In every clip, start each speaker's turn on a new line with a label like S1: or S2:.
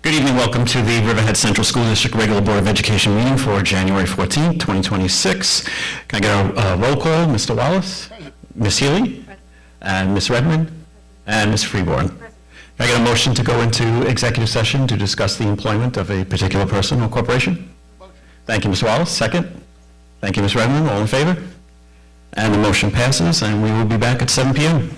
S1: Good evening. Welcome to the Riverhead Central School District Regular Board of Education meeting for January 14th, 2026. Can I get a roll call? Mr. Wallace? Ms. Healy? And Ms. Redmond? And Ms. Freeborn? Can I get a motion to go into executive session to discuss the employment of a particular person or corporation? Thank you, Mr. Wallace. Second. Thank you, Ms. Redmond. All in favor? And the motion passes, and we will be back at 7 p.m.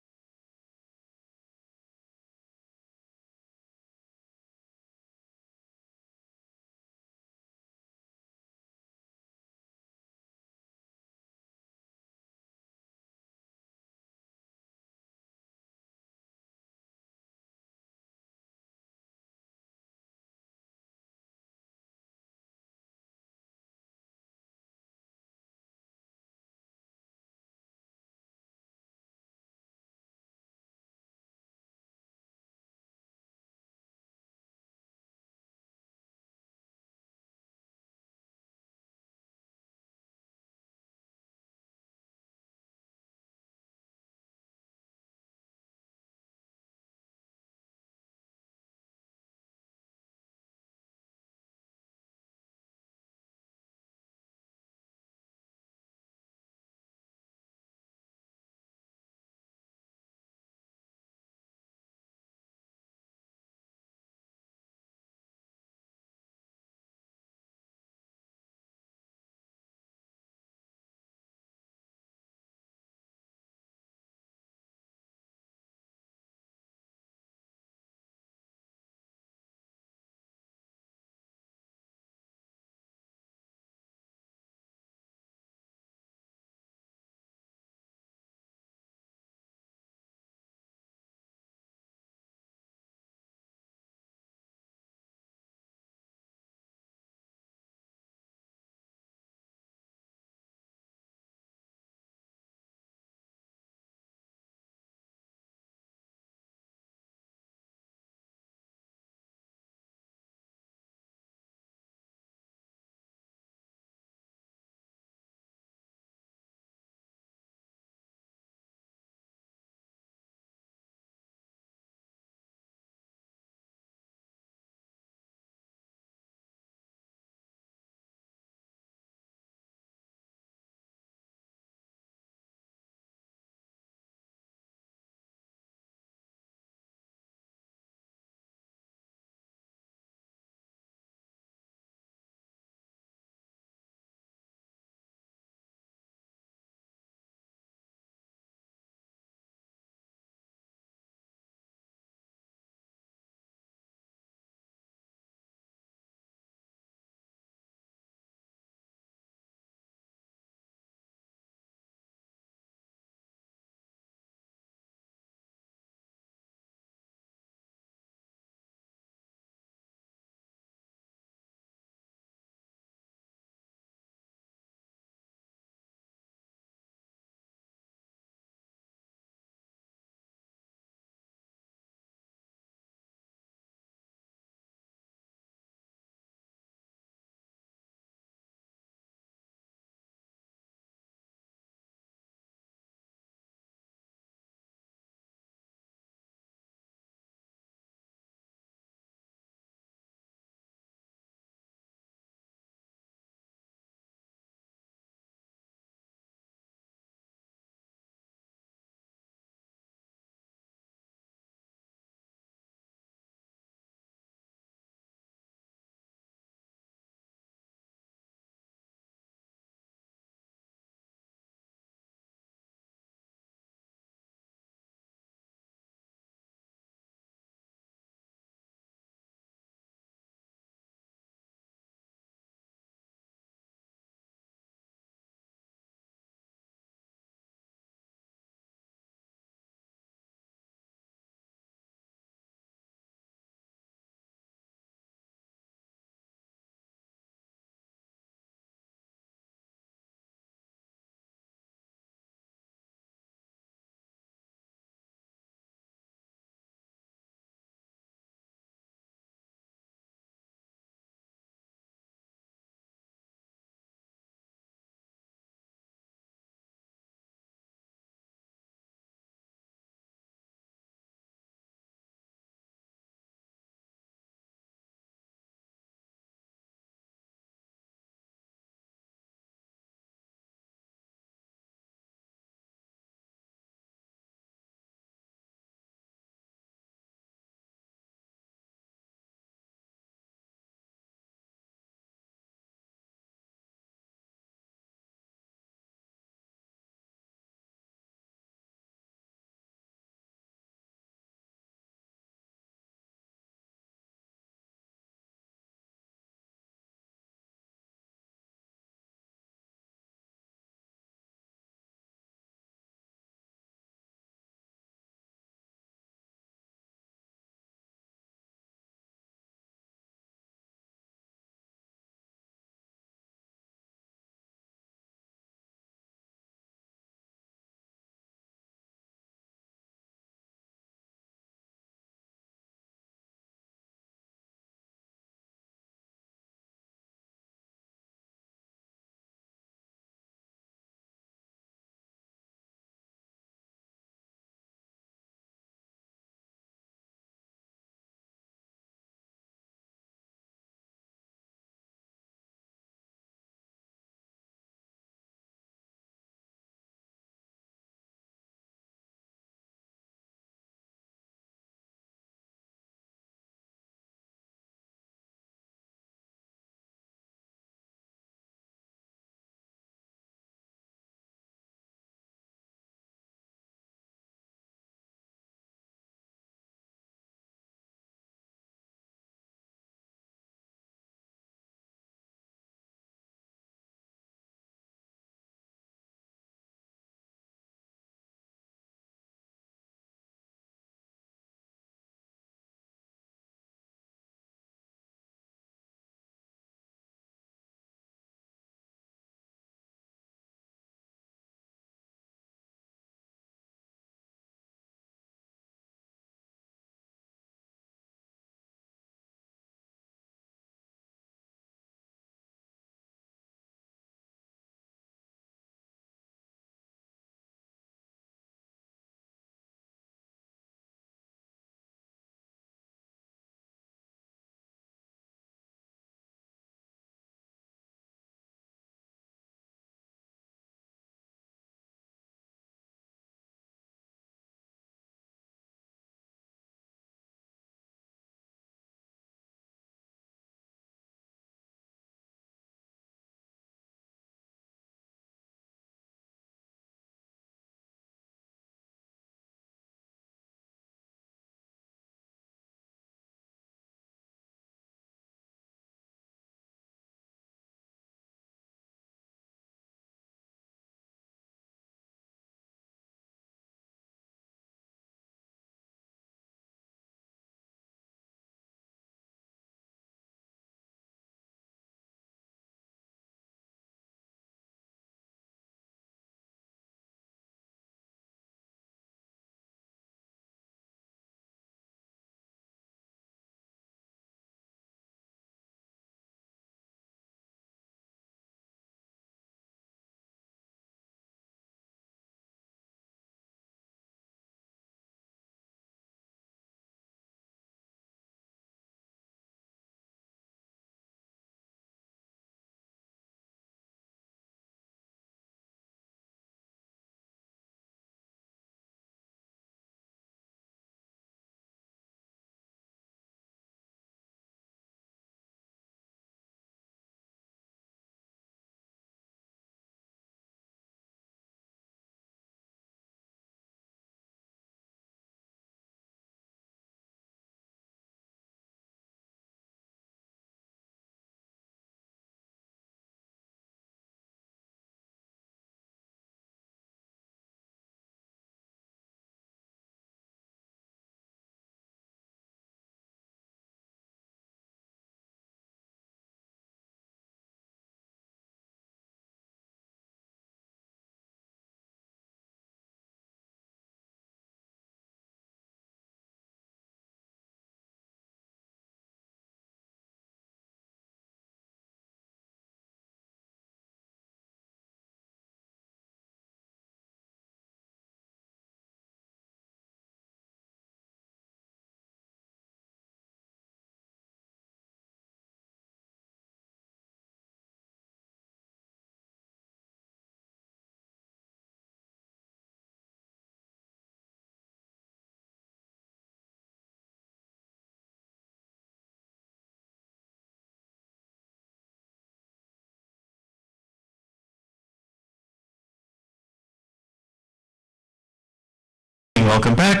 S1: welcome back.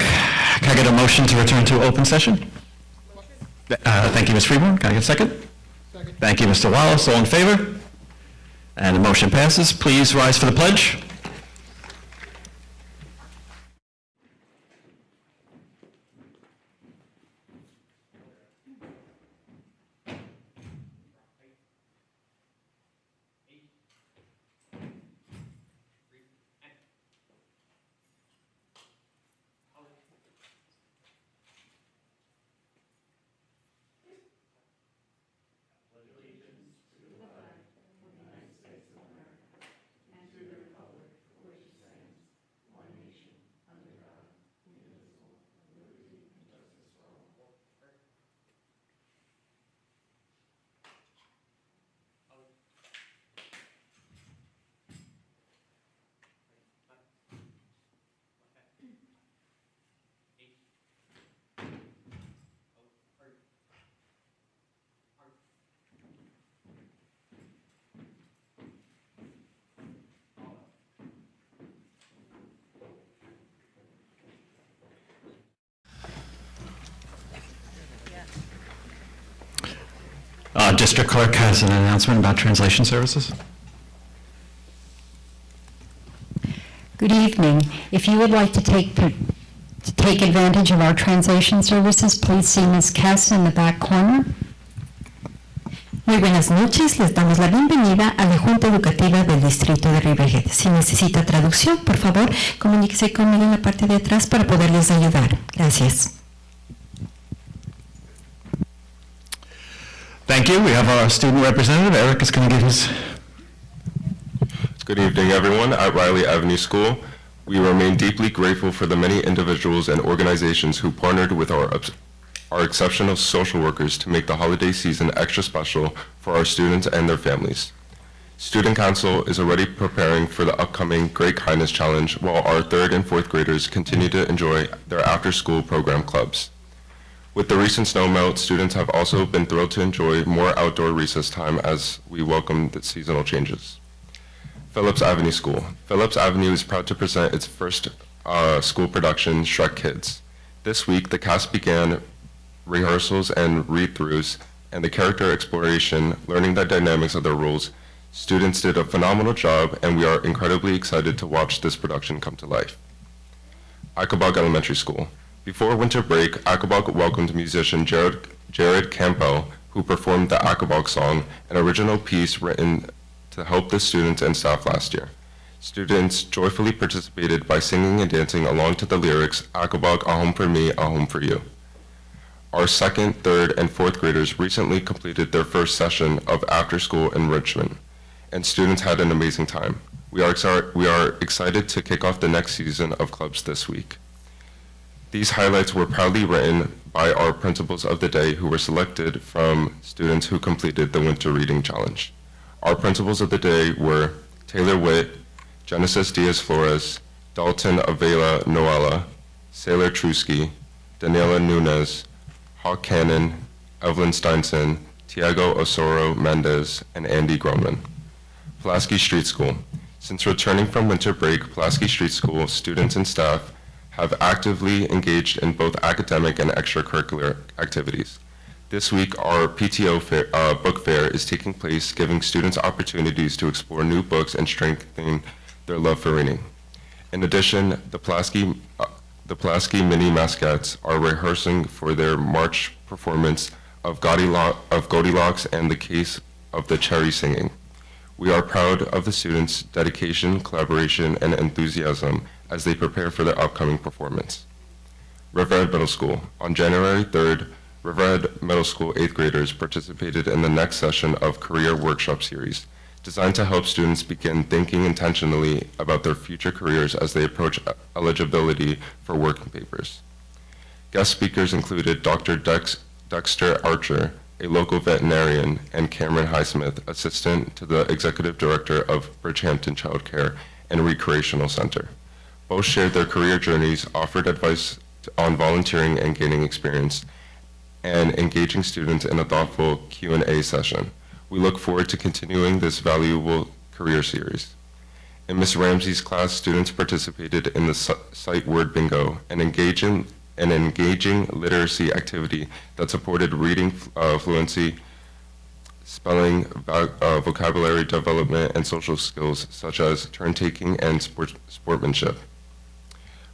S1: Can I get a motion to return to open session? Thank you, Ms. Freeborn. Can I get a second? Second. Thank you, Mr. Wallace. All in favor? And the motion passes. Please rise for the pledge. District Clerk has an announcement about translation services.
S2: Good evening. If you would like to take advantage of our translation services, please see Ms. Cass in the back corner.
S3: Muy buenas noches, les damos la bienvenida a la Junta Educativa del Distrito de Riverhead. Si necesita traducción, por favor, comuníquese conmigo en la parte de atrás para poderles ayudar. Gracias.
S1: Thank you. We have our student representative. Eric is going to give his...
S4: Good evening, everyone. At Riley Avenue School, we remain deeply grateful for the many individuals and organizations who partnered with our exceptional social workers to make the holiday season extra special for our students and their families. Student Council is already preparing for the upcoming Great Kindness Challenge, while our 3rd and 4th graders continue to enjoy their after-school program clubs. With the recent snow melt, students have also been thrilled to enjoy more outdoor recess time as we welcome the seasonal changes. Phillips Avenue School. Phillips Avenue is proud to present its first school production, Shrek Kids. This week, the cast began rehearsals and read-throughs and the character exploration, learning the dynamics of their roles. Students did a phenomenal job, and we are incredibly excited to watch this production come to life. Akabog Elementary School. Before winter break, Akabog welcomed musician Jared Campbell, who performed the Akabog song, an original piece written to help the students and staff last year. Students joyfully participated by singing and dancing along to the lyrics, Akabog, a home for me, a home for you. Our 2nd, 3rd, and 4th graders recently completed their first session of after-school enrichment, and students had an amazing time. We are excited to kick off the next season of clubs this week. These highlights were proudly written by our principals of the day, who were selected from students who completed the Winter Reading Challenge. Our principals of the day were Taylor Witt, Genesis Diaz-Flores, Dalton Avila Noella, Sailor Trusky, Daniela Nunez, Hawk Cannon, Evelyn Steinson, Tiago Osoro Mendez, and Andy Groneman. Pulaski Street School. Since returning from winter break, Pulaski Street School students and staff have actively engaged in both academic and extracurricular activities. This week, our PTO book fair is taking place, giving students opportunities to explore new books and strengthening their love for reading. In addition, the Pulaski Mini Mascots are rehearsing for their March performance of Goldilocks and the Case of the Cherry Singing. We are proud of the students' dedication, collaboration, and enthusiasm as they prepare for their upcoming performance. Riverhead Middle School. On January 3rd, Riverhead Middle School 8th graders participated in the next session of Career Workshop Series, designed to help students begin thinking intentionally about their future careers as they approach eligibility for working papers. Guest speakers included Dr. Dexter Archer, a local veterinarian, and Cameron Highsmith, assistant to the executive director of Bridgehampton Child Care and Recreational Center. Both shared their career journeys, offered advice on volunteering and gaining experience, and engaging students in a thoughtful Q&A session. We look forward to continuing this valuable career series. In Ms. Ramsey's class, students participated in the sight word bingo, an engaging literacy activity that supported reading fluency, spelling, vocabulary development, and social skills such as turn-taking and sportsmanship.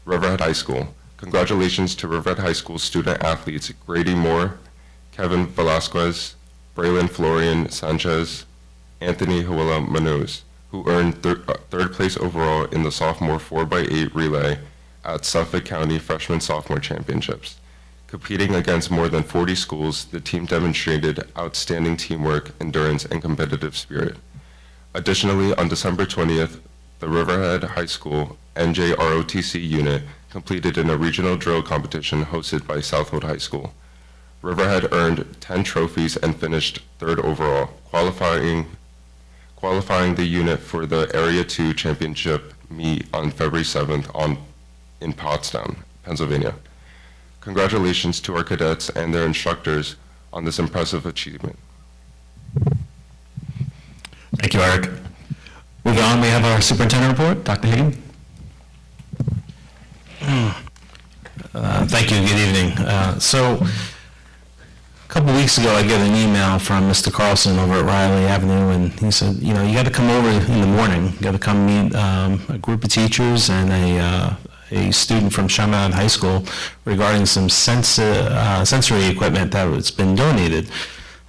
S4: Riverhead High School. Congratulations to Riverhead High School student athletes Grady Moore, Kevin Velasquez, Braylon Florian Sanchez, Anthony Huela Manuz, who earned third place overall in the sophomore 4x8 relay at Suffolk County Freshman-Sophomore Championships. Competing against more than 40 schools, the team demonstrated outstanding teamwork, endurance, and competitive spirit. Additionally, on December 20th, the Riverhead High School NJROTC unit completed in a regional drill competition hosted by Southwood High School. Riverhead earned 10 trophies and finished third overall, qualifying the unit for the Area 2 Championship meet on February 7th in Pottstown, Pennsylvania. Congratulations to our cadets and their instructors on this impressive achievement.
S1: Thank you, Eric. Moving on, we have our superintendent report. Dr. Hagan.
S5: Thank you. Good evening. So, a couple weeks ago, I get an email from Mr. Carlson over at Riley Avenue, and he said, you know, you got to come over in the morning. You got to come meet a group of teachers and a student from Charlotte High School regarding some sensory equipment that's been donated.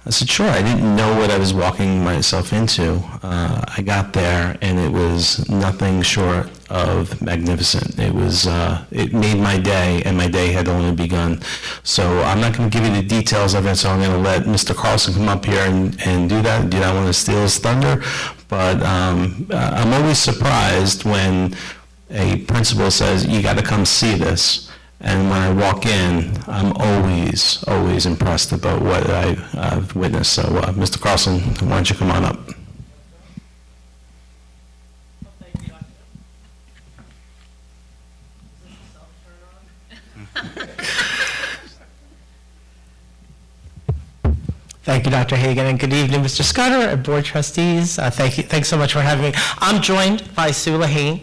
S5: I said, sure. I didn't know what I was walking myself into. I got there, and it was nothing short of magnificent. It made my day, and my day had only begun. So I'm not going to give you the details of it, so I'm going to let Mr. Carlson come up here and do that. Do not want to steal his thunder, but I'm always surprised when a principal says, you got to come see this. And when I walk in, I'm always impressed about what I've witnessed. So, Mr. Carlson, why don't you come on up?
S6: Thank you, Dr. Hagan, and good evening, Mr. Scudder and board trustees. Thanks so much for having me. I'm joined by Sue Lahane.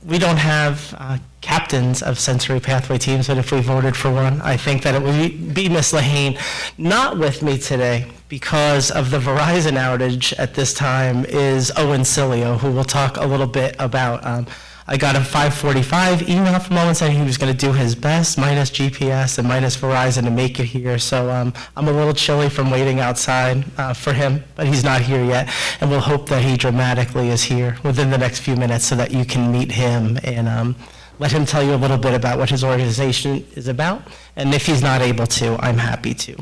S6: We don't have captains of sensory pathway teams, but if we voted for one, I think that it would be Ms. Lahane. Not with me today because of the Verizon outage at this time is Owen Cilio, who we'll talk a little bit about. I got a 5:45 email from Owen saying he was going to do his best, minus GPS and minus Verizon, to make it here. So I'm a little chilly from waiting outside for him, but he's not here yet. And we'll hope that he dramatically is here within the next few minutes so that you can meet him and let him tell you a little bit about what his organization is about. And if he's not able to, I'm happy to.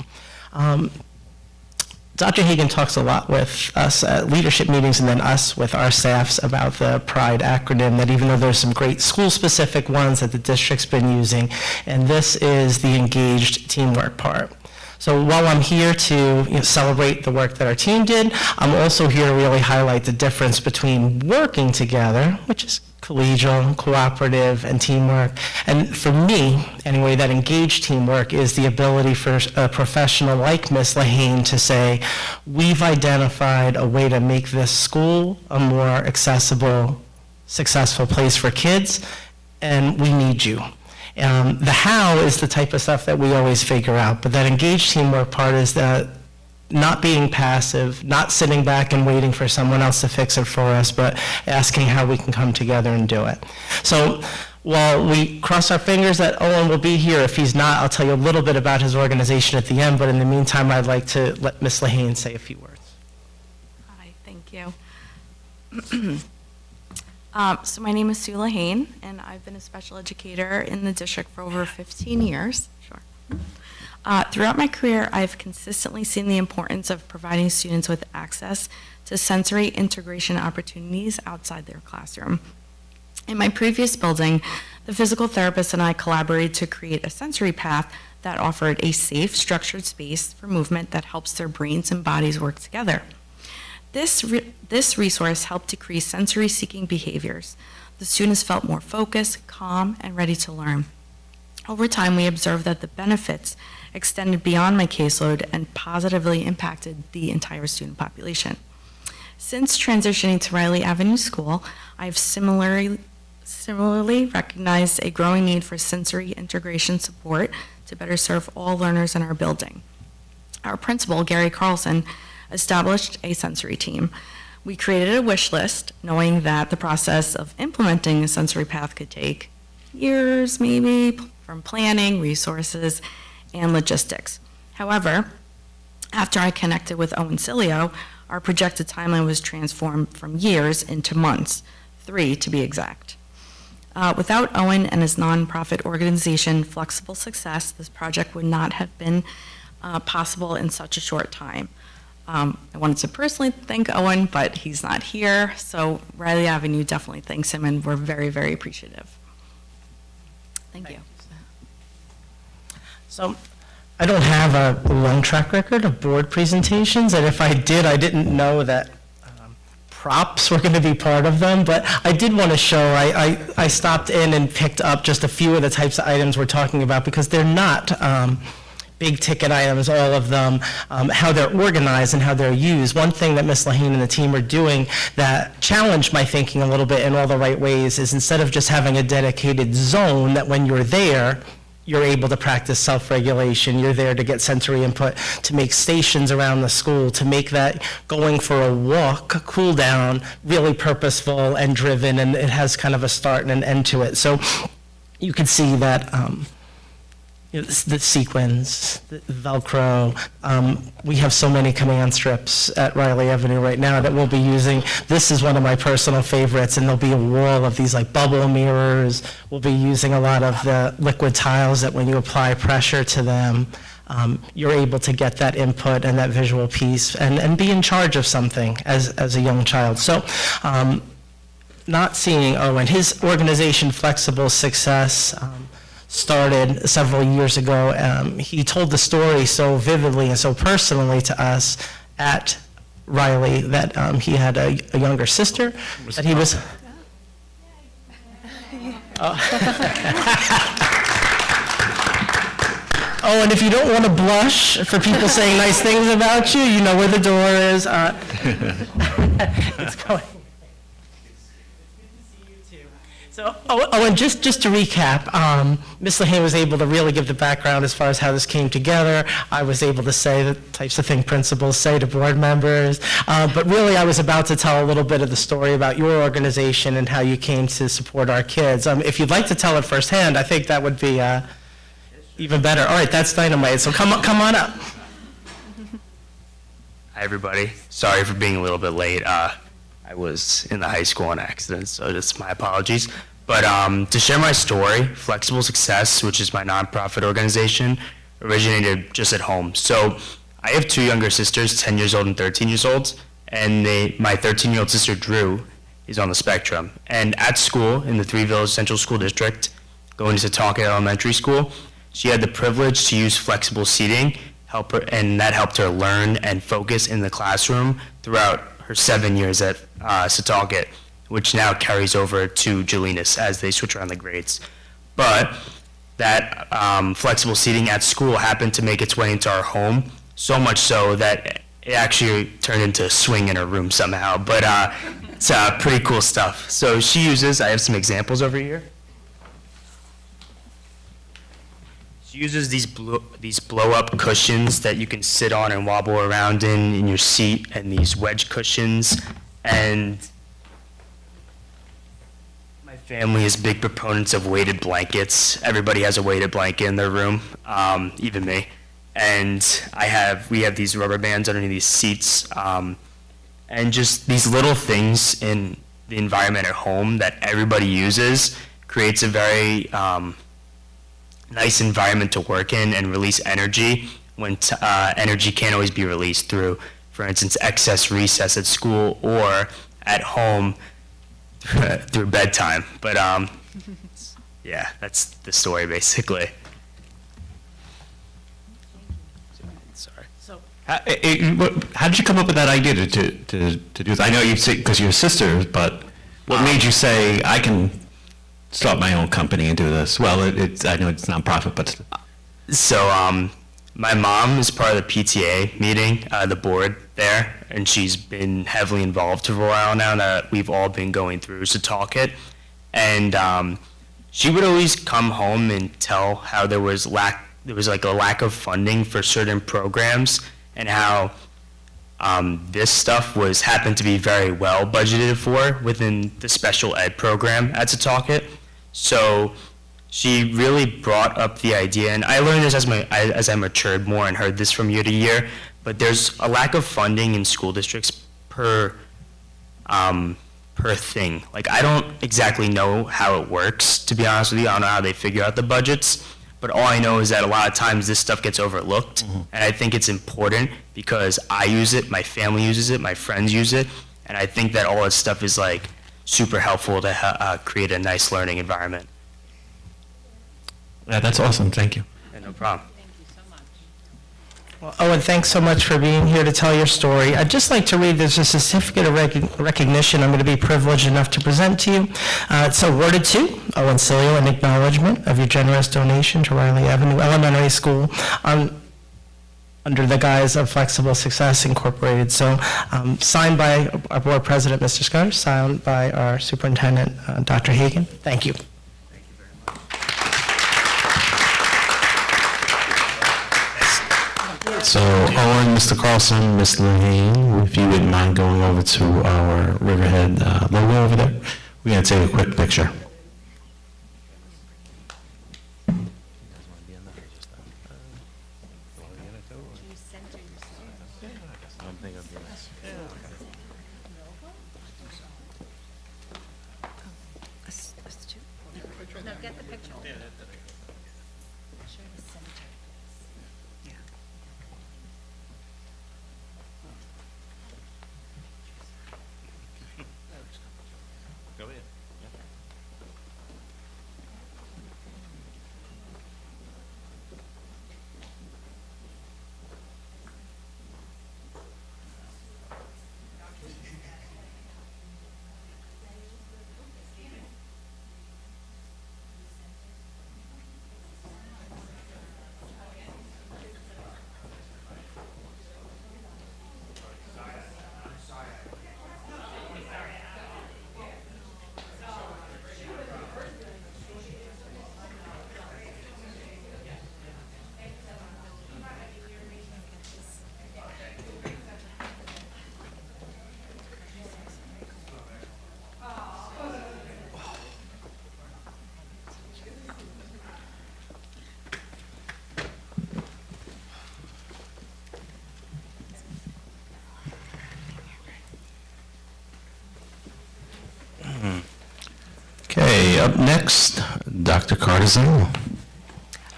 S6: Dr. Hagan talks a lot with us at leadership meetings and then us with our staffs about the PRIDE acronym, that even though there's some great school-specific ones that the district's been using, and this is the engaged teamwork part. So while I'm here to celebrate the work that our team did, I'm also here to really highlight the difference between working together, which is collegial, cooperative, and teamwork. And for me, anyway, that engaged teamwork is the ability for a professional like Ms. Lahane to say, we've identified a way to make this school a more accessible, successful place for kids, and we need you. The how is the type of stuff that we always figure out, but that engaged teamwork part is that not being passive, not sitting back and waiting for someone else to fix it for us, but asking how we can come together and do it. So while we cross our fingers that Owen will be here, if he's not, I'll tell you a little bit about his organization at the end, but in the meantime, I'd like to let Ms. Lahane say a few words.
S7: Hi, thank you. So my name is Sue Lahane, and I've been a special educator in the district for over 15 years. Sure. Throughout my career, I've consistently seen the importance of providing students with access to sensory integration opportunities outside their classroom. In my previous building, the physical therapist and I collaborated to create a sensory path that offered a safe, structured space for movement that helps their brains and bodies work together. This resource helped decrease sensory-seeking behaviors. The students felt more focused, calm, and ready to learn. Over time, we observed that the benefits extended beyond my caseload and positively impacted the entire student population. Since transitioning to Riley Avenue School, I've similarly recognized a growing need for sensory integration support to better serve all learners in our building. Our principal, Gary Carlson, established a sensory team. We created a wish list, knowing that the process of implementing a sensory path could take years, maybe, from planning, resources, and logistics. However, after I connected with Owen Cilio, our projected timeline was transformed from years into months, 3 to be exact. Without Owen and his nonprofit organization, Flexible Success, this project would not have been possible in such a short time. I wanted to personally thank Owen, but he's not here, so Riley Avenue definitely thanks him, and we're very, very appreciative. Thank you.
S6: So I don't have a long track record of board presentations, and if I did, I didn't know that props were going to be part of them, but I did want to show, I stopped in and picked up just a few of the types of items we're talking about, because they're not big ticket items, all of them, how they're organized and how they're used. One thing that Ms. Lahane and the team are doing that challenged my thinking a little bit in all the right ways is, instead of just having a dedicated zone that when you're there, you're able to practice self-regulation, you're there to get sensory input, to make stations around the school, to make that going for a walk, cool down, really purposeful and driven, and it has kind of a start and an end to it. So you can see that the sequins, the Velcro. We have so many coming on strips at Riley Avenue right now that we'll be using. This is one of my personal favorites, and there'll be a wall of these like bubble mirrors. We'll be using a lot of the liquid tiles that when you apply pressure to them, you're able to get that input and that visual piece and be in charge of something as a young child. So not seeing Owen, his organization Flexible Success, started several years ago. He told the story so vividly and so personally to us at Riley that he had a younger sister that he was. Oh, and if you don't want to blush for people saying nice things about you, you know where the door is. It's going. So, and just to recap, Ms. Lahane was able to really give the background as far as how this came together. I was able to say the types of things principals say to board members. But really, I was about to tell a little bit of the story about your organization and how you came to support our kids. If you'd like to tell it firsthand, I think that would be even better. All right, that's dynamite. So come on up.
S8: Hi, everybody. Sorry for being a little bit late. I was in the high school on accident, so just my apologies. But to share my story, Flexible Success, which is my nonprofit organization, originated just at home. So I have 2 younger sisters, 10 years old and 13 years old, and my 13-year-old sister, Drew, is on the spectrum. And at school, in the Three Village Central School District, going to Tonka Elementary School, she had the privilege to use flexible seating, and that helped her learn and focus in the classroom throughout her 7 years at Setauket, which now carries over to Jolinas as they switch around the grades. But that flexible seating at school happened to make its way into our home, so much so that it actually turned into a swing in her room somehow. But it's pretty cool stuff. So she uses, I have some examples over here. She uses these blow-up cushions that you can sit on and wobble around in your seat, and these wedge cushions. And my family is big proponents of weighted blankets. Everybody has a weighted blanket in their room, even me. And we have these rubber bands underneath these seats, and just these little things in the environment at home that everybody uses creates a very nice environment to work in and release energy when energy can't always be released through, for instance, excess recess at school or at home through bedtime. But yeah, that's the story basically. Sorry.
S6: So
S1: How did you come up with that idea to do this? I know you say because you're sisters, but what made you say, I can start my own company and do this? Well, I know it's nonprofit, but...
S8: So my mom is part of the PTA meeting, the board there, and she's been heavily involved for a while now that we've all been going through Setauket. And she would always come home and tell how there was like a lack of funding for certain programs, and how this stuff happened to be very well budgeted for within the special ed program at Setauket. So she really brought up the idea, and I learned this as I matured more and heard this from year to year, but there's a lack of funding in school districts per thing. Like, I don't exactly know how it works, to be honest with you. I don't know how they figure out the budgets, but all I know is that a lot of times this stuff gets overlooked, and I think it's important because I use it, my family uses it, my friends use it, and I think that all this stuff is like super helpful to create a nice learning environment.
S1: Yeah, that's awesome. Thank you.
S8: Yeah, no problem.
S6: Well, Owen, thanks so much for being here to tell your story. I'd just like to read, there's a certificate of recognition I'm going to be privileged enough to present to you. It's awarded to Owen Cilio in acknowledgement of your generous donation to Riley Avenue Elementary School under the guise of Flexible Success Incorporated. So signed by our board president, Mr. Scudder, signed by our superintendent, Dr. Hagan. Thank you.
S5: So Owen, Mr. Carlson, Ms. Lehane, if you wouldn't mind going over to our Riverhead logo over there, we're going to take a quick picture. Okay, up next, Dr. Cardizzello.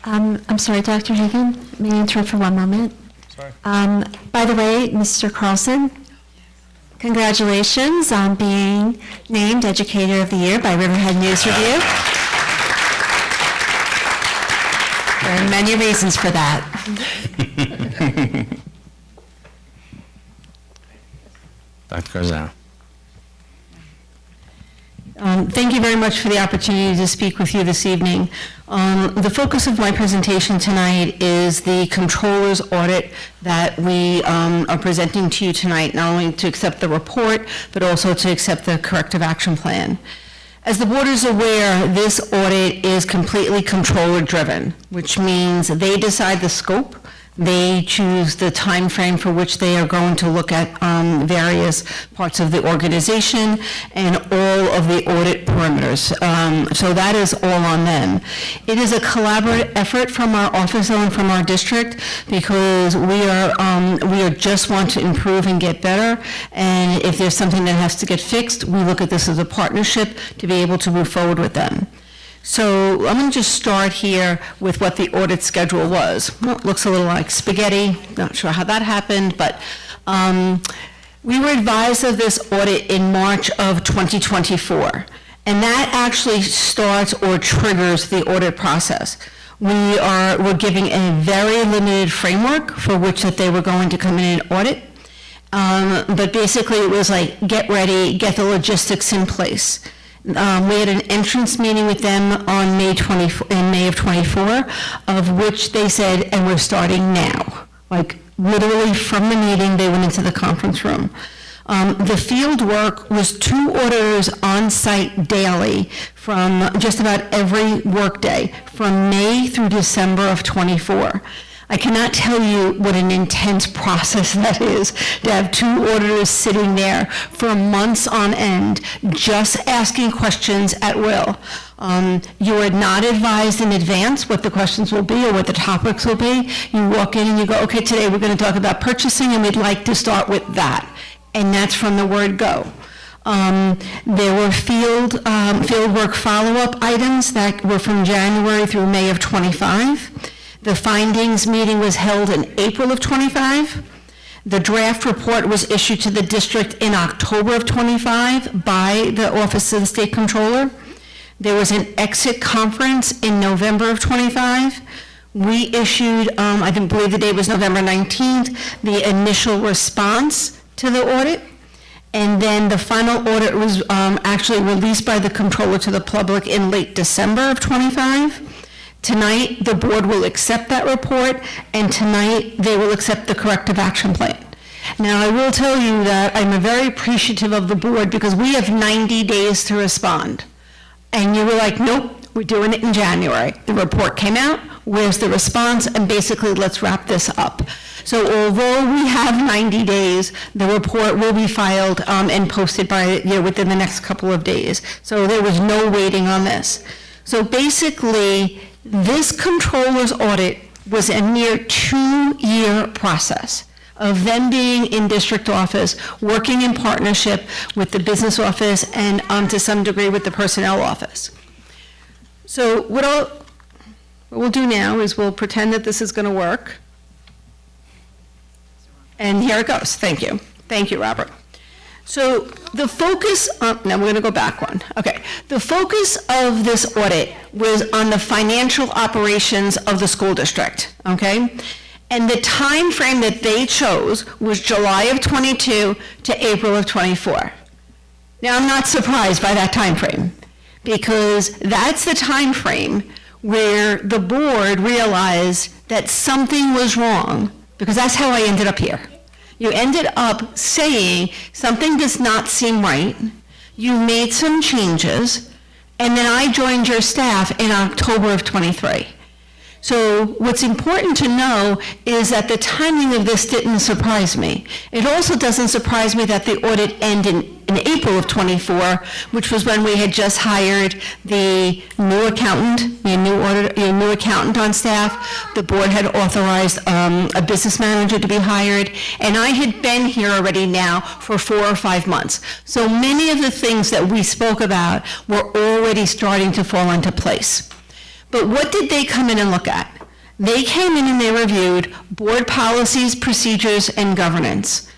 S9: I'm sorry, Dr. Hagan, may I interrupt for one moment?
S6: Sorry.
S9: By the way, Mr. Carlson, congratulations on being named Educator of the Year by Riverhead News Review. There are many reasons for that.
S5: Dr. Cardizzello.
S10: Thank you very much for the opportunity to speak with you this evening. The focus of my presentation tonight is the controller's audit that we are presenting to you tonight, not only to accept the report, but also to accept the corrective action plan. As the board is aware, this audit is completely controller-driven, which means they decide the scope. They choose the time frame for which they are going to look at various parts of the organization and all of the audit parameters. So that is all on them. It is a collaborative effort from our office and from our district because we are just want to improve and get better. And if there's something that has to get fixed, we look at this as a partnership to be able to move forward with them. So I'm going to just start here with what the audit schedule was. Well, it looks a little like spaghetti. Not sure how that happened, but we were advised of this audit in March of 2024. And that actually starts or triggers the audit process. We're giving a very limited framework for which that they were going to come in and audit. But basically it was like, get ready, get the logistics in place. We had an entrance meeting with them on May May of '24, of which they said, and we're starting now. Like, literally from the meeting, they went into the conference room. The field work was 2 auditors on site daily from just about every workday from May through December of '24. I cannot tell you what an intense process that is to have 2 auditors sitting there for months on end, just asking questions at will. You are not advised in advance what the questions will be or what the topics will be. You walk in and you go, okay, today we're going to talk about purchasing and we'd like to start with that. And that's from the word go. There were field work follow-up items that were from January through May of '25. The findings meeting was held in April of '25. The draft report was issued to the district in October of '25 by the Office of the State Controller. There was an exit conference in November of '25. We issued, I believe the date was November 19th, the initial response to the audit. And then the final audit was actually released by the controller to the public in late December of '25. Tonight, the board will accept that report, and tonight, they will accept the corrective action plan. Now, I will tell you that I'm very appreciative of the board because we have 90 days to respond. And you were like, nope, we're doing it in January. The report came out, where's the response, and basically, let's wrap this up. So although we have 90 days, the report will be filed and posted within the next couple of days. So there was no waiting on this. So basically, this controller's audit was a near 2-year process of them being in district office, working in partnership with the business office and to some degree with the personnel office. So what we'll do now is we'll pretend that this is going to work. And here it goes. Thank you. Thank you, Robert. So the focus, now we're going to go back one. Okay. The focus of this audit was on the financial operations of the school district, okay? And the time frame that they chose was July of '22 to April of '24. Now, I'm not surprised by that time frame because that's the time frame where the board realized that something was wrong, because that's how I ended up here. You ended up saying something does not seem right, you made some changes, and then I joined your staff in October of '23. So what's important to know is that the timing of this didn't surprise me. It also doesn't surprise me that the audit ended in April of '24, which was when we had just hired the new accountant, your new accountant on staff. The board had authorized a business manager to be hired, and I had been here already now for 4 or 5 months. So many of the things that we spoke about were already starting to fall into place. But what did they come in and look at? They came in and they reviewed board policies, procedures, and governance,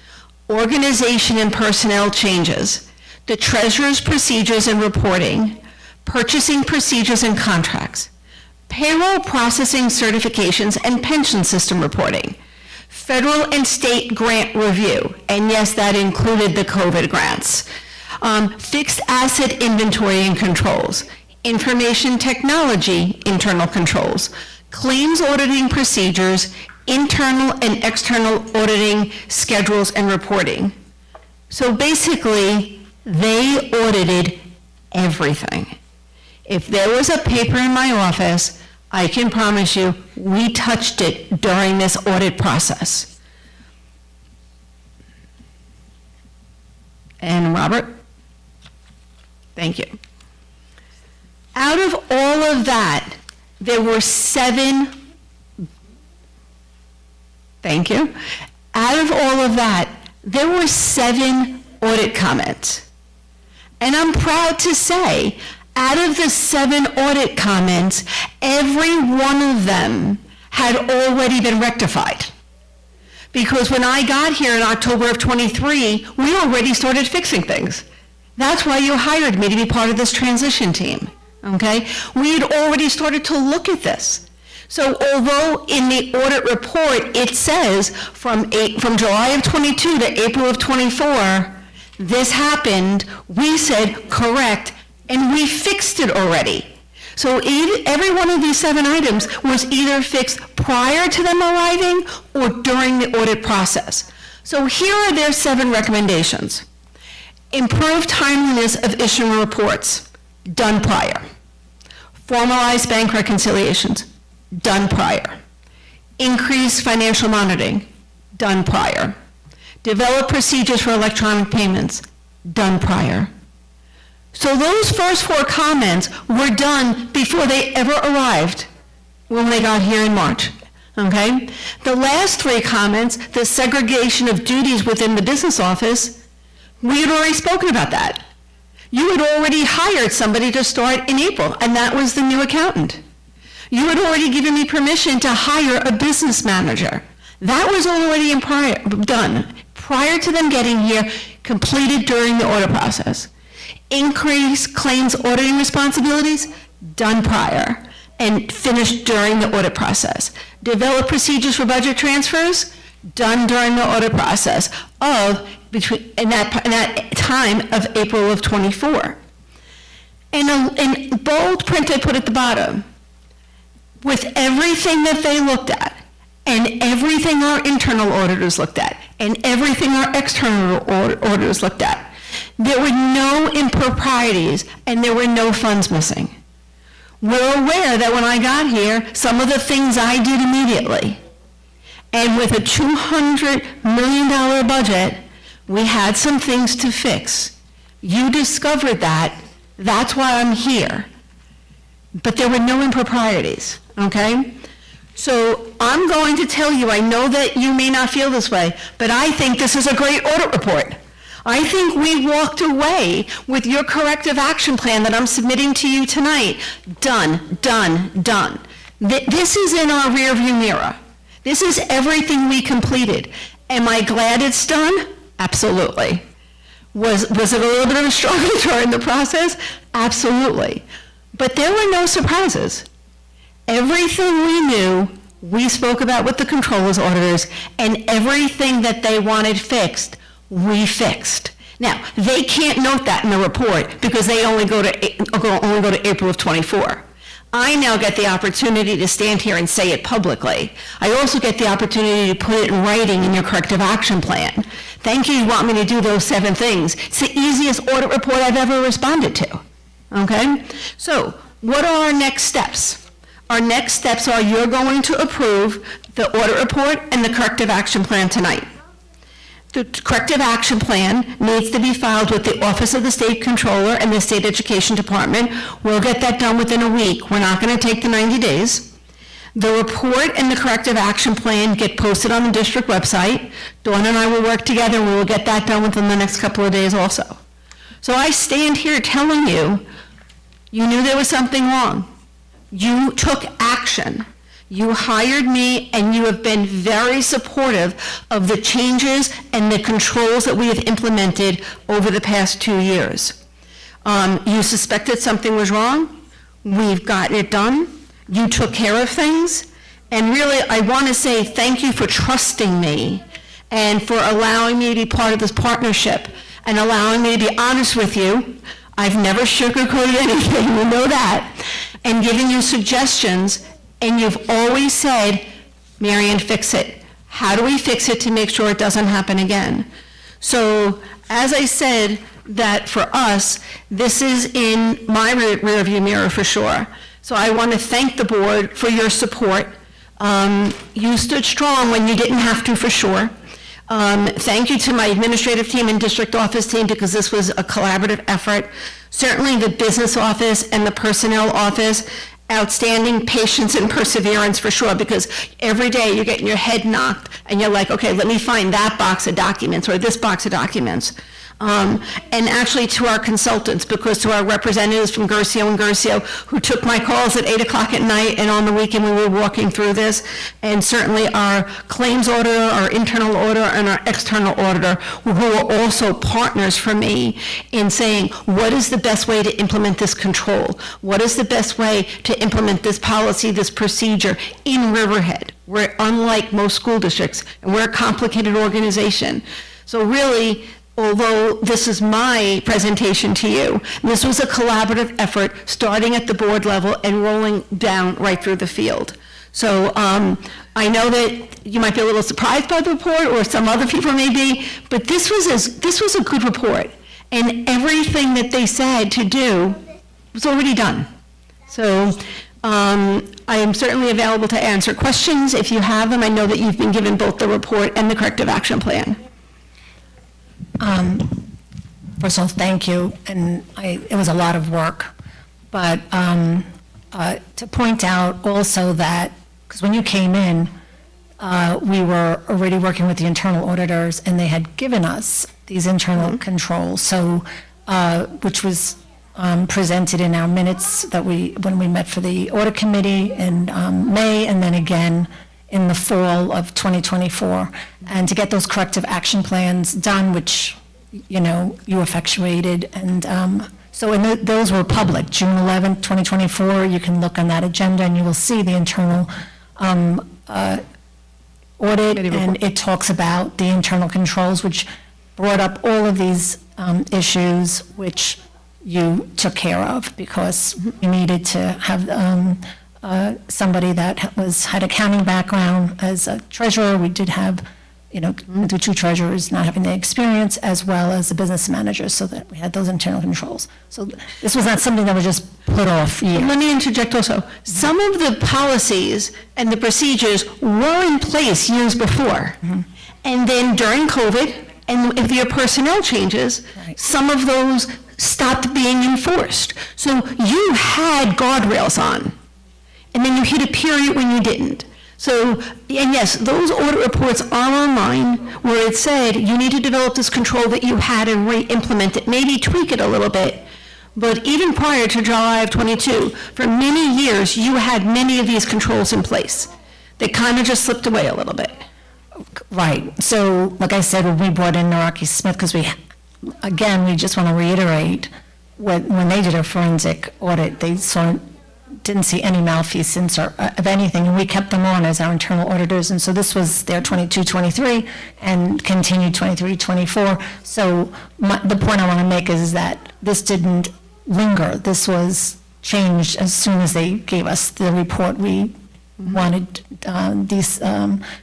S10: organization and personnel changes, the treasurer's procedures and reporting, purchasing procedures and contracts, payroll processing certifications and pension system reporting, federal and state grant review, and yes, that included the COVID grants, fixed asset inventory and controls, information technology internal controls, claims auditing procedures, internal and external auditing schedules and reporting. So basically, they audited everything. If there was a paper in my office, I can promise you, we touched it during this audit process. And Robert, thank you. Out of all of that, there were 7, thank you. Out of all of that, there were 7 audit comments. And I'm proud to say, out of the 7 audit comments, every one of them had already been rectified. Because when I got here in October of '23, we already started fixing things. That's why you hired me to be part of this transition team. Okay, we had already started to look at this. So although in the audit report it says from July of '22 to April of '24, this happened, we said correct, and we fixed it already. So every one of these 7 items was either fixed prior to them arriving or during the audit process. So here are their 7 recommendations. Improve timeliness of issuing reports, done prior. Formalize bank reconciliations, done prior. Increase financial monitoring, done prior. Develop procedures for electronic payments, done prior. So those first 4 comments were done before they ever arrived when they got here in March, okay? The last 3 comments, the segregation of duties within the business office, we had already spoken about that. You had already hired somebody to start in April, and that was the new accountant. You had already given me permission to hire a business manager. That was already done. Prior to them getting here, completed during the audit process. Increase claims auditing responsibilities, done prior, and finished during the audit process. Develop procedures for budget transfers, done during the audit process in that time of April of '24. And in bold print I put at the bottom, with everything that they looked at, and everything our internal auditors looked at, and everything our external auditors looked at, there were no improprieties and there were no funds missing. We're aware that when I got here, some of the things I did immediately, and with a $200 million budget, we had some things to fix. You discovered that. That's why I'm here. But there were no improprieties, okay? So I'm going to tell you, I know that you may not feel this way, but I think this is a great audit report. I think we walked away with your corrective action plan that I'm submitting to you tonight. Done, done, done. This is in our rearview mirror. This is everything we completed. Am I glad it's done? Absolutely. Was it a little bit of a struggle during the process? Absolutely. But there were no surprises. Everything we knew, we spoke about with the controllers auditors, and everything that they wanted fixed, we fixed. Now, they can't note that in the report because they only go to April of '24. I now get the opportunity to stand here and say it publicly. I also get the opportunity to put it in writing in your corrective action plan. Thank you want me to do those 7 things. It's the easiest audit report I've ever responded to, okay? So, what are our next steps? Our next steps are you're going to approve the audit report and the corrective action plan tonight. The corrective action plan needs to be filed with the Office of the State Controller and the State Education Department. We'll get that done within a week. We're not going to take the 90 days. The report and the corrective action plan get posted on the district website. Dawn and I will work together and we will get that done within the next couple of days also. So I stand here telling you, you knew there was something wrong. You took action. You hired me, and you have been very supportive of the changes and the controls that we have implemented over the past 2 years. You suspected something was wrong. We've gotten it done. You took care of things. And really, I want to say thank you for trusting me and for allowing me to be part of this partnership and allowing me to be honest with you. I've never sugarcoated anything, you know that, and giving you suggestions. And you've always said, Marianne, fix it. How do we fix it to make sure it doesn't happen again? So, as I said, that for us, this is in my rearview mirror for sure. So I want to thank the board for your support. You stood strong when you didn't have to, for sure. Thank you to my administrative team and district office team because this was a collaborative effort. Certainly the business office and the personnel office, outstanding patience and perseverance for sure, because every day you're getting your head knocked and you're like, okay, let me find that box of documents or this box of documents. And actually to our consultants, because to our representatives from Gercio and Gercio who took my calls at 8 o'clock at night and on the weekend we were walking through this, and certainly our claims auditor, our internal auditor, and our external auditor, who are also partners for me in saying, what is the best way to implement this control? What is the best way to implement this policy, this procedure in Riverhead? We're unlike most school districts, and we're a complicated organization. So really, although this is my presentation to you, this was a collaborative effort, starting at the board level and rolling down right through the field. So I know that you might be a little surprised by the report, or some other people may be, but this was a good report. And everything that they said to do was already done. So I am certainly available to answer questions if you have them. I know that you've been given both the report and the corrective action plan.
S2: First of all, thank you, and it was a lot of work. But to point out also that, because when you came in, we were already working with the internal auditors, and they had given us these internal controls, so, which was presented in our minutes that when we met for the audit committee in May, and then again in the fall of 2024, and to get those corrective action plans done, which, you know, you effectuated, and those were public, June 11th, 2024. You can look on that agenda, and you will see the internal audit, and it talks about the internal controls, which brought up all of these issues, which you took care of, because you needed to have somebody that had accounting background as a treasurer. We did have, you know, the two treasurers not having the experience, as well as the business manager, so that we had those internal controls. So this was not something that was just put off years.
S10: Let me interject also. Some of the policies and the procedures were in place years before. And then during COVID, and if there are personnel changes,
S2: Right.
S10: some of those stopped being enforced. So you had guardrails on, and then you hit a period when you didn't. So, and yes, those audit reports are online, where it said you need to develop this control that you had and re-implement it, maybe tweak it a little bit. But even prior to July of '22, for many years, you had many of these controls in place. They kind of just slipped away a little bit.
S2: Right, so, like I said, when we brought in Naraki Smith, because we just want to reiterate, when they did a forensic audit, they didn't see any malfeasance or of anything, and we kept them on as our internal auditors, and so this was their 22-23 and continued 23-24. So the point I want to make is that this didn't linger. This was changed as soon as they gave us the report. We wanted these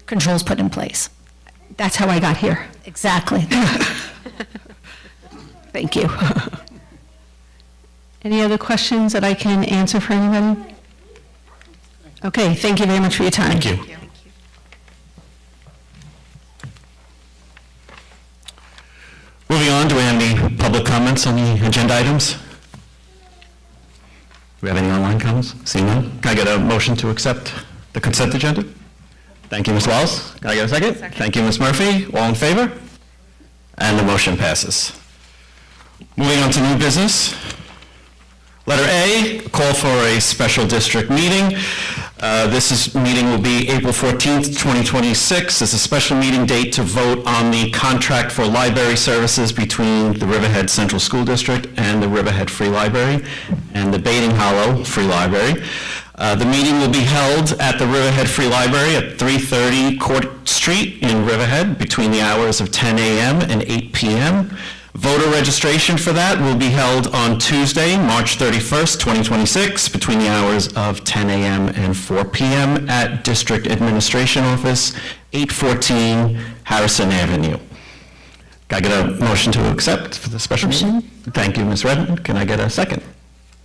S2: controls put in place.
S10: That's how I got here.
S2: Exactly.
S10: Thank you. Any other questions that I can answer for anybody? Okay, thank you very much for your time.
S1: Thank you. Moving on, do we have any public comments on the agenda items? Do we have any online comments? Seeing none, can I get a motion to accept the consent agenda? Thank you, Ms. Wallace. Can I get a second? Thank you, Ms. Murphy. All in favor? And the motion passes. Moving on to new business. Letter A, call for a special district meeting. This meeting will be April 14th, 2026. It's a special meeting date to vote on the contract for library services between the Riverhead Central School District and the Riverhead Free Library and the Bating Hollow Free Library. The meeting will be held at the Riverhead Free Library at 330 Court Street in Riverhead between the hours of 10 a.m. and 8 p.m. Voter registration for that will be held on Tuesday, March 31st, 2026, between the hours of 10 a.m. and 4 p.m. at District Administration Office, 814 Harrison Avenue. Can I get a motion to accept for the special meeting? Thank you, Ms. Redmond. Can I get a second?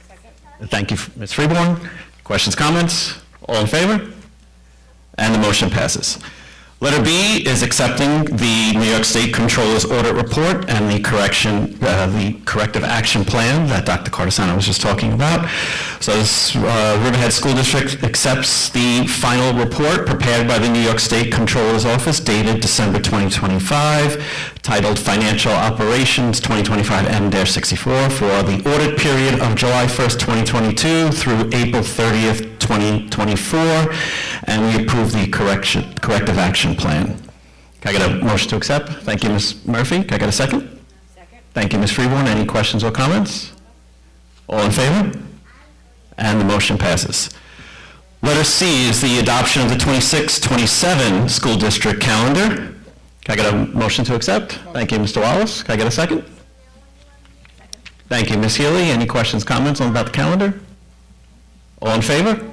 S1: Second. Thank you, Ms. Freeborn. Questions, comments? All in favor? And the motion passes. Letter B is accepting the New York State Controller's Audit Report and the corrective action plan that Dr. Cardesano was just talking about. So this Riverhead School District accepts the final report prepared by the New York State Controller's Office dated December 2025, titled Financial Operations 2025 M-64 for the audit period of July 1st, 2022 through April 30th, 2024, and we approve the corrective action plan. Can I get a motion to accept? Thank you, Ms. Murphy. Can I get a second? Second. Thank you, Ms. Freeborn. Any questions or comments? All in favor? And the motion passes. Letter C is the adoption of the 26-27 school district calendar. Can I get a motion to accept? Thank you, Mr. Wallace. Can I get a second? Thank you, Ms. Healy. Any questions, comments about the calendar? All in favor?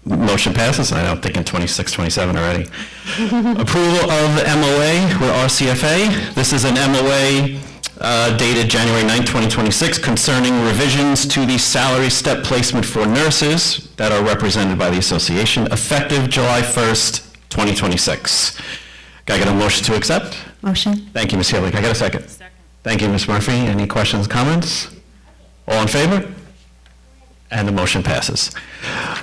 S1: Motion passes. I know, I'm thinking 26, 27 already. Approval of the MOA with RCFA. This is an MOA dated January 9, 2026, concerning revisions to the salary step placement for nurses that are represented by the association, effective July 1st, 2026. Can I get a motion to accept?
S3: Motion.
S1: Thank you, Ms. Healy. Can I get a second? Thank you, Ms. Murphy. Any questions, comments? All in favor? And the motion passes.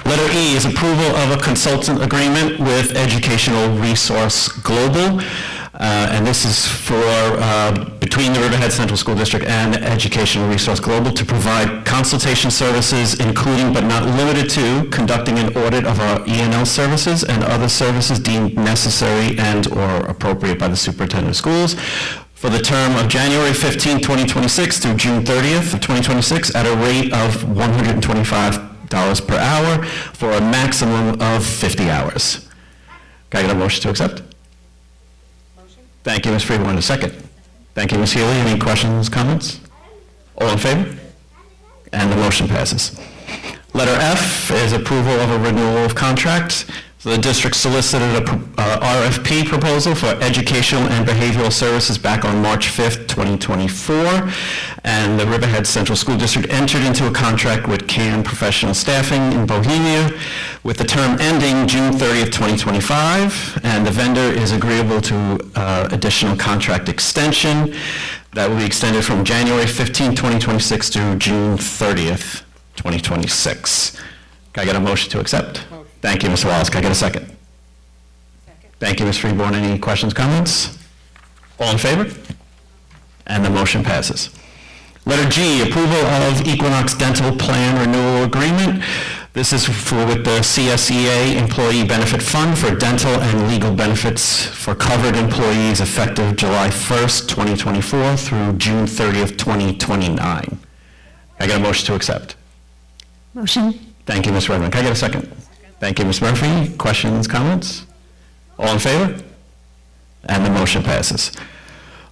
S1: Letter E is approval of a consultant agreement with Educational Resource Global. And this is for, between the Riverhead Central School District and Educational Resource Global to provide consultation services, including but not limited to conducting an audit of our E&L services and other services deemed necessary and/or appropriate by the superintendent of schools for the term of January 15, 2026 through June 30th of 2026 at a rate of $125 per hour for a maximum of 50 hours. Can I get a motion to accept? Thank you, Ms. Freeborn. A second. Thank you, Ms. Healy. Any questions, comments? All in favor? And the motion passes. Letter F is approval of a renewal of contract. So the district solicited a RFP proposal for educational and behavioral services back on March 5th, 2024. And the Riverhead Central School District entered into a contract with CAN Professional Staffing in Bohemia with the term ending June 30th, 2025. And the vendor is agreeable to additional contract extension that will be extended from January 15, 2026 to June 30th, 2026. Can I get a motion to accept? Thank you, Mr. Wallace. Can I get a second? Thank you, Ms. Freeborn. Any questions, comments? All in favor? And the motion passes. Letter G, approval of Equinox Dental Plan Renewal Agreement. This is with the CSEA Employee Benefit Fund for dental and legal benefits for covered employees effective July 1st, 2024 through June 30th, 2029. Can I get a motion to accept?
S3: Motion.
S1: Thank you, Ms. Redmond. Can I get a second? Thank you, Ms. Murphy. Questions, comments? All in favor? And the motion passes.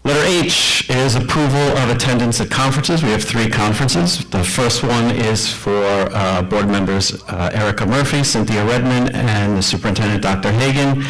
S1: Letter H is approval of attendance at conferences. We have 3 conferences. The first one is for board members Erica Murphy, Cynthia Redmond, and the superintendent, Dr. Hagan,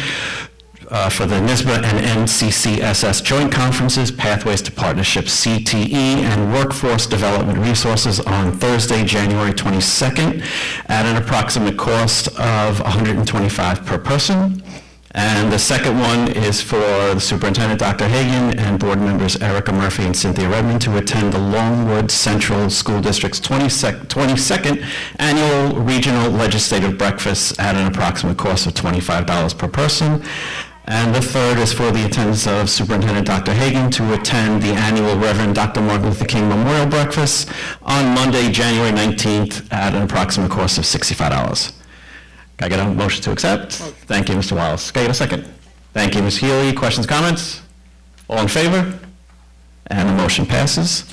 S1: for the NISBA and NCCSS joint conferences, Pathways to Partnership CTE, and Workforce Development Resources on Thursday, January 22nd, at an approximate cost of $125 per person. And the second one is for the superintendent, Dr. Hagan, and board members Erica Murphy and Cynthia Redmond to attend the Longwood Central School District's 22nd Annual Regional Legislative Breakfast at an approximate cost of $25 per person. And the third is for the attendance of Superintendent Dr. Hagan to attend the annual Reverend Dr. Martin Luther King Memorial Breakfast on Monday, January 19th at an approximate cost of $65. Can I get a motion to accept? Thank you, Mr. Wallace. Can I get a second? Thank you, Ms. Healy. Questions, comments? All in favor? And the motion passes.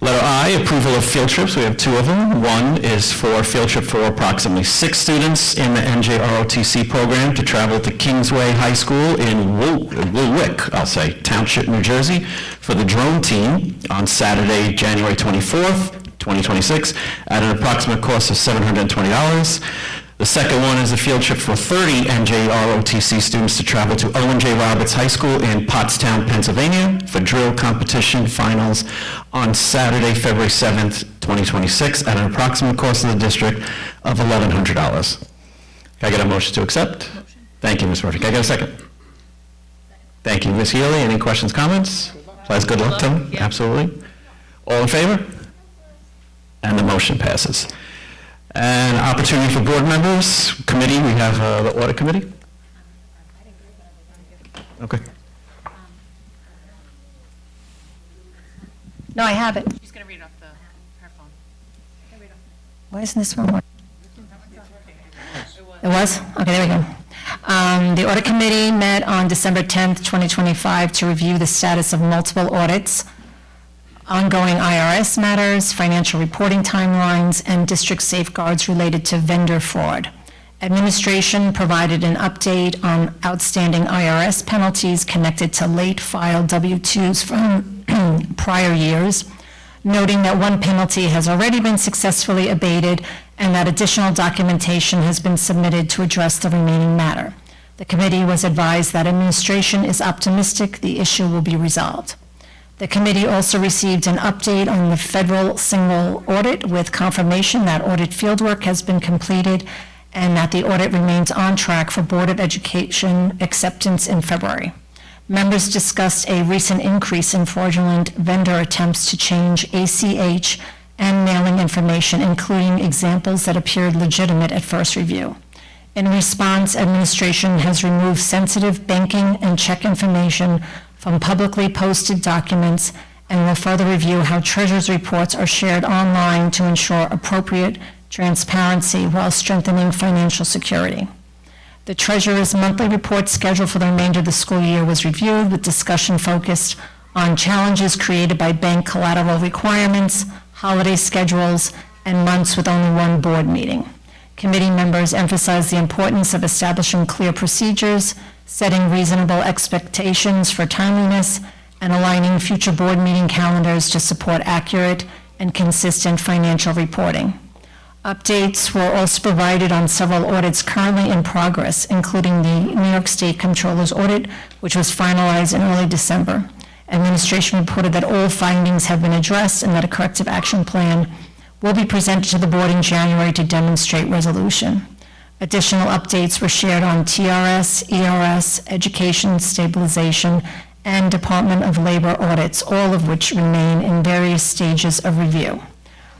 S1: Letter I, approval of field trips. We have 2 of them. One is for a field trip for approximately 6 students in the NJROTC program to travel to Kingsway High School in Woolwich, Township, New Jersey, for the drone team on Saturday, January 24th, 2026, at an approximate cost of $720. The second one is a field trip for 30 NJROTC students to travel to Owen J. Roberts High School in Pottstown, Pennsylvania for drill competition finals on Saturday, February 7th, 2026 at an approximate cost of the district of $1,100. Can I get a motion to accept? Thank you, Ms. Murphy. Can I get a second? Thank you, Ms. Healy. Any questions, comments? Please, good luck to them. Absolutely. All in favor? And the motion passes. And opportunity for board members, committee, we have the audit committee. Okay.
S2: No, I have it.
S10: She's going to read off her phone.
S2: Why isn't this one working? It was? Okay, there we go. The audit committee met on December 10th, 2025 to review the status of multiple audits, ongoing IRS matters, financial reporting timelines, and district safeguards related to vendor fraud. Administration provided an update on outstanding IRS penalties connected to late filed W-2s from prior years, noting that one penalty has already been successfully abated and that additional documentation has been submitted to address the remaining matter. The committee was advised that administration is optimistic the issue will be resolved. The committee also received an update on the federal single audit with confirmation that audit fieldwork has been completed and that the audit remains on track for Board of Education acceptance in February. Members discussed a recent increase in fraudulent vendor attempts to change ACH and mailing information, including examples that appeared legitimate at first review. In response, administration has removed sensitive banking and check information from publicly posted documents and will further review how treasurer's reports are shared online to ensure appropriate transparency while strengthening financial security. The treasurer's monthly report schedule for the remainder of the school year was reviewed with discussion focused on challenges created by bank collateral requirements, holiday schedules, and months with only one board meeting. Committee members emphasized the importance of establishing clear procedures, setting reasonable expectations for timeliness, and aligning future board meeting calendars to support accurate and consistent financial reporting. Updates were also provided on several audits currently in progress, including the New York State Comptroller's audit, which was finalized in early December. Administration reported that all findings have been addressed and that a corrective action plan will be presented to the board in January to demonstrate resolution. Additional updates were shared on TRS, ERS, education stabilization, and Department of Labor audits, all of which remain in various stages of review.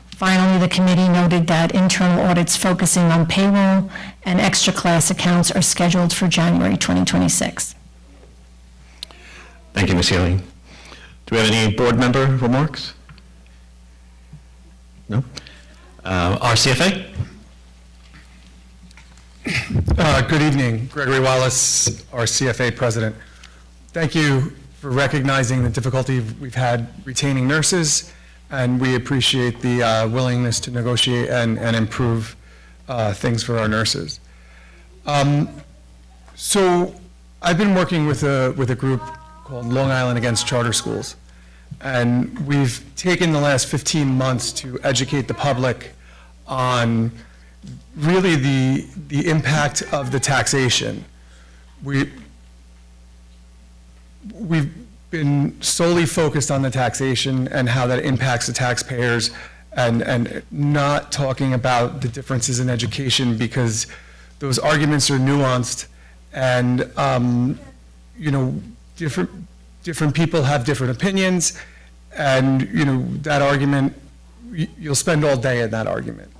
S2: Finally, the committee noted that internal audits focusing on payroll and extra class accounts are scheduled for January 2026.
S1: Thank you, Ms. Healy. Do we have any board member remarks? No? RCFA?
S11: Good evening. Gregory Wallace, our CFA president. Thank you for recognizing the difficulty we've had retaining nurses, and we appreciate the willingness to negotiate and improve things for our nurses. So I've been working with a group called Long Island Against Charter Schools, and we've taken the last 15 months to educate the public on really the impact of the taxation. We've been solely focused on the taxation and how that impacts the taxpayers, and not talking about the differences in education, because those arguments are nuanced, and you know, different people have different opinions, and you know, that argument, you'll spend all day in that argument.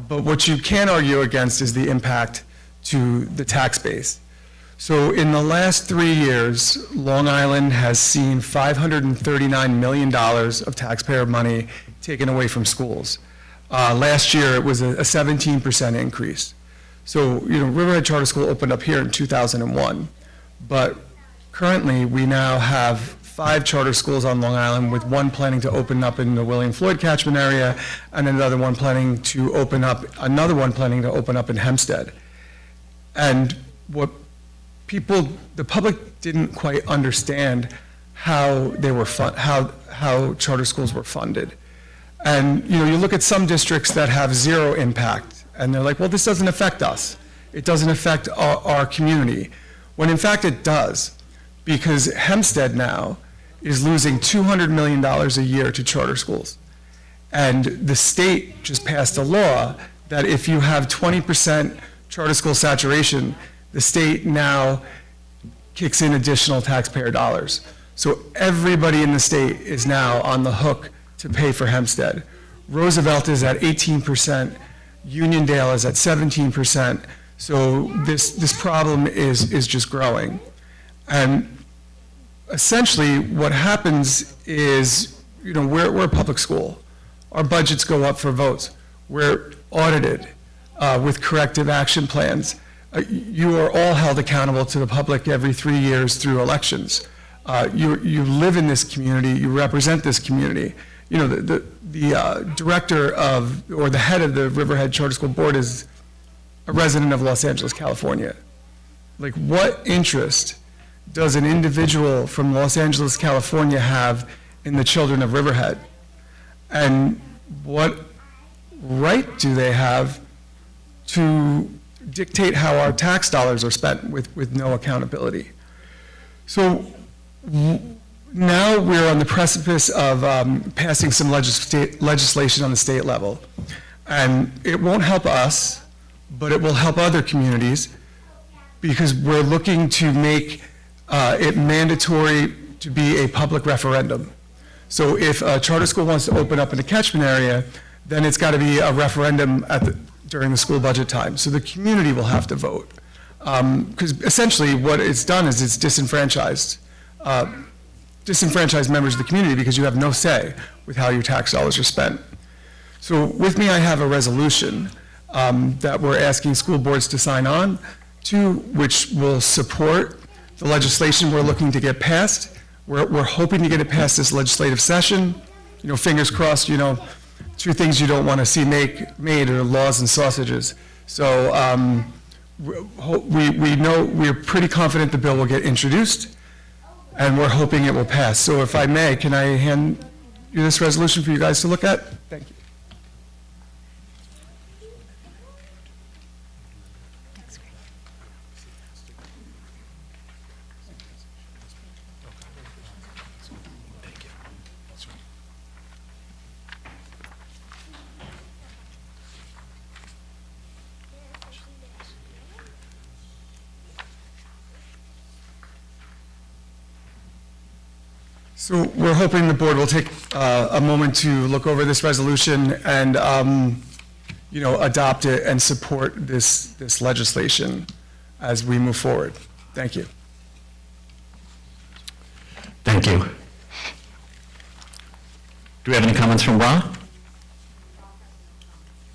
S11: But what you can argue against is the impact to the tax base. So in the last 3 years, Long Island has seen $539 million of taxpayer money taken away from schools. Last year, it was a 17% increase. So, you know, Riverhead Charter School opened up here in 2001, but currently we now have 5 charter schools on Long Island, with one planning to open up in the William Floyd catchment area, and another one planning to open up in Hempstead. And what the public didn't quite understand how they were how charter schools were funded. And you know, you look at some districts that have zero impact, and they're like, well, this doesn't affect us. It doesn't affect our community. When in fact it does, because Hempstead now is losing $200 million a year to charter schools. And the state just passed a law that if you have 20% charter school saturation, the state now kicks in additional taxpayer dollars. So everybody in the state is now on the hook to pay for Hempstead. Roosevelt is at 18%, Uniondale is at 17%, so this problem is just growing. And essentially what happens is, you know, we're a public school. Our budgets go up for votes. We're audited with corrective action plans. You are all held accountable to the public every 3 years through elections. You live in this community, you represent this community. You know, the director of, or the head of the Riverhead Charter School Board is a resident of Los Angeles, California. Like, what interest does an individual from Los Angeles, California have in the children of Riverhead? And what right do they have to dictate how our tax dollars are spent with no accountability? So now we're on the precipice of passing some legislation on the state level. And it won't help us, but it will help other communities, because we're looking to make it mandatory to be a public referendum. So if a charter school wants to open up in a catchment area, then it's got to be a referendum during the school budget time. So the community will have to vote. Because essentially what it's done is it's disenfranchised members of the community, because you have no say with how your tax dollars are spent. So with me, I have a resolution that we're asking school boards to sign on to, which will support the legislation we're looking to get passed. We're hoping to get it passed this legislative session. You know, fingers crossed, you know, two things you don't want to see made are laws and sausages. So we're pretty confident the bill will get introduced, and we're hoping it will pass. So if I may, can I hand you this resolution for you guys to look at? Thank you. So we're hoping the board will take a moment to look over this resolution and, you know, adopt it and support this legislation as we move forward. Thank you.
S1: Thank you. Do we have any comments from Ra?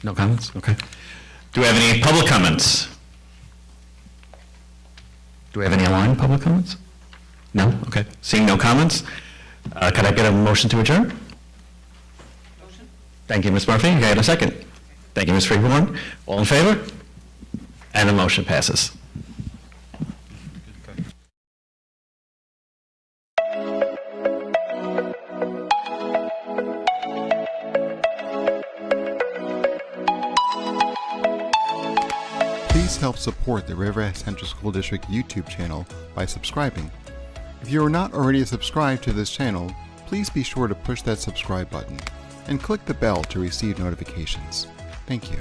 S1: No comments? Okay. Do we have any public comments? Do we have any online public comments? No? Okay. Seeing no comments, could I get a motion to adjourn? Motion. Thank you, Ms. Murphy. Can I get a second? Thank you, Ms. Freeborn. All in favor? And the motion passes.
S12: Please help support the Riverhead Central School District YouTube channel by subscribing. If you are not already subscribed to this channel, please be sure to push that subscribe button and click the bell to receive notifications. Thank you.